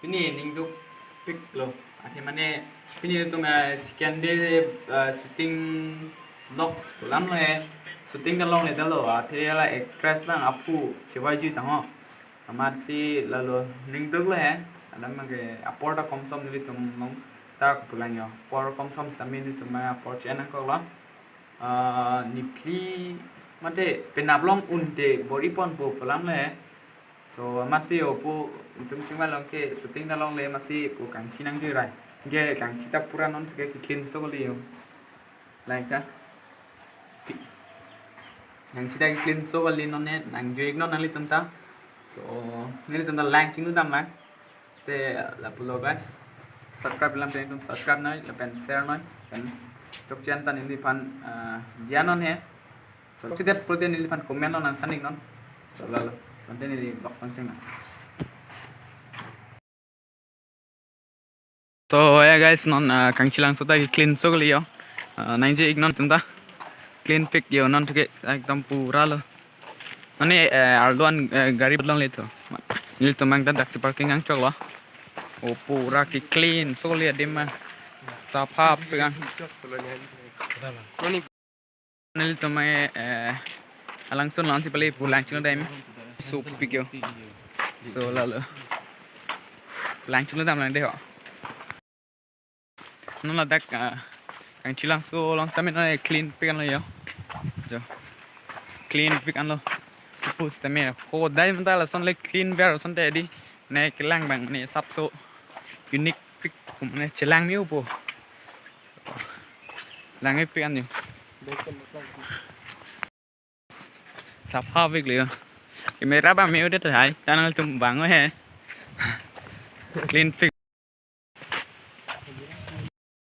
Pini ningduk pick lo. Ati mane pini tu me sekian day shooting vlogs lam lo shooting dah long le dah lo. Ati la actress lang apu cewa ju tango. Amat si lalu ningduk lo Ada mage apor da komsom ni tum nong tak pulang yo. Por komsom stamin ni tum apor channel ko lo. Nipli mate penablong unde body pon po pulang lo So masih opo untung cuma long ke syuting na long le masih po kang sinang jurai. Ge kang cita pura non ke clean so li yo. Like ka. Kang cita clean so li non ne nang ju igno nang li tumta. So ni tumta lang chingu tam lang. Te la pulo guys. Subscribe lam te tum subscribe noi la pen share noi. Pen tok chen tan ini pan dianon he. So cita protein ini pan comment non nang saning non. So lalu konten ini blog pancing na. So ya guys non kang chilang sota ki clean so gli yo. Nang je ignon tumta clean pick yo non tuke ekdam pura lo. Mane ardoan gari bidlang le to. Nil to mang dak parking ang chok lo. O pura ki clean so gli adema. Sapap pegang. Nil to mai alangsun langsung pali pulang chino time. So pick yo. So lalu lang chino tam lang deh ho. Nó là đắc càng chỉ lang số long tami nó clean pick ăn lo yo jo clean pick ăn lo suppose tami ho dai mình ta là son le clean bear son te đi này cái lang bằng này sắp số unique pick cũng này chỉ lang miu po lang cái pick ăn nhiều sắp hoa pick liền cái mấy ráp ăn miu đấy thấy ta nó tum bang he clean pick.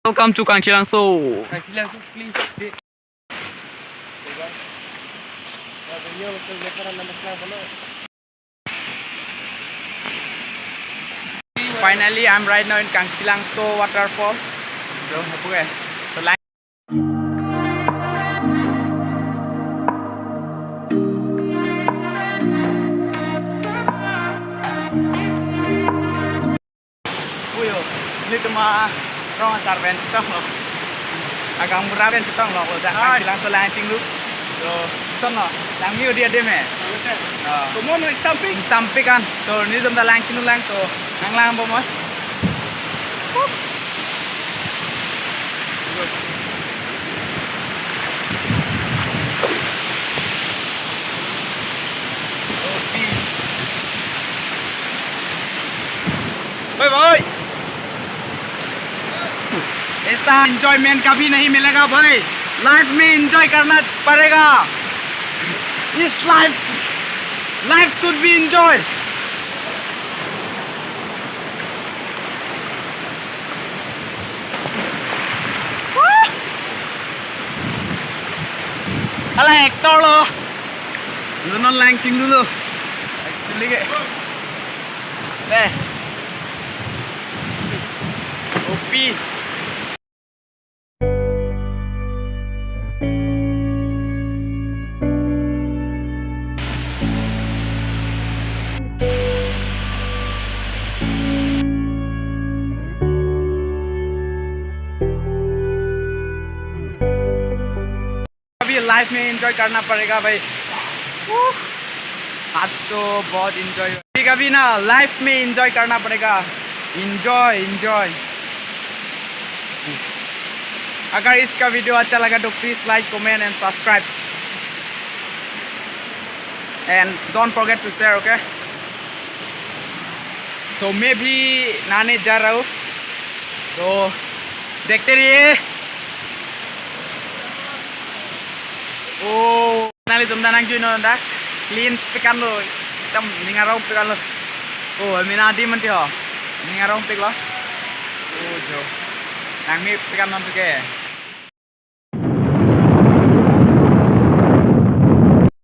Welcome to Kang Chilang So. Kang Chilang So clean pick. Finally, I'm right now in Kang Chilang So waterfall. So, apa ke? So, like. Uyo, ini cuma rong sarven tong lo. Agak murah ben tong lo. Kang Chilang So lancing lu. So, son lo. Lang miu dia me. Kumon samping. Samping kan. So, ni jom dah lancing lu lang so. Nang lang po mo. Oi boy. ऐसा enjoyment कभी नहीं मिलेगा भाई life में enjoy करना पड़ेगा इस life should be enjoy ala hector lo non lancing dulu actually ke deh kopi life में एंजॉय करना पड़ेगा भाई आज तो बहुत एंजॉय कभी ना लाइफ में एंजॉय करना पड़ेगा एंजॉय अगर इसका वीडियो अच्छा लगा तो please like comment and subscribe and don't forget to share okay तो मैं भी नहाने जा रहा हूँ तो देखते रहिए Oh, nali tumda nang juno nda clean pikan lo tam ningarong pikan lo oh minadi man ti ho ningarong pik lo oh jo nang mi pikan non tuke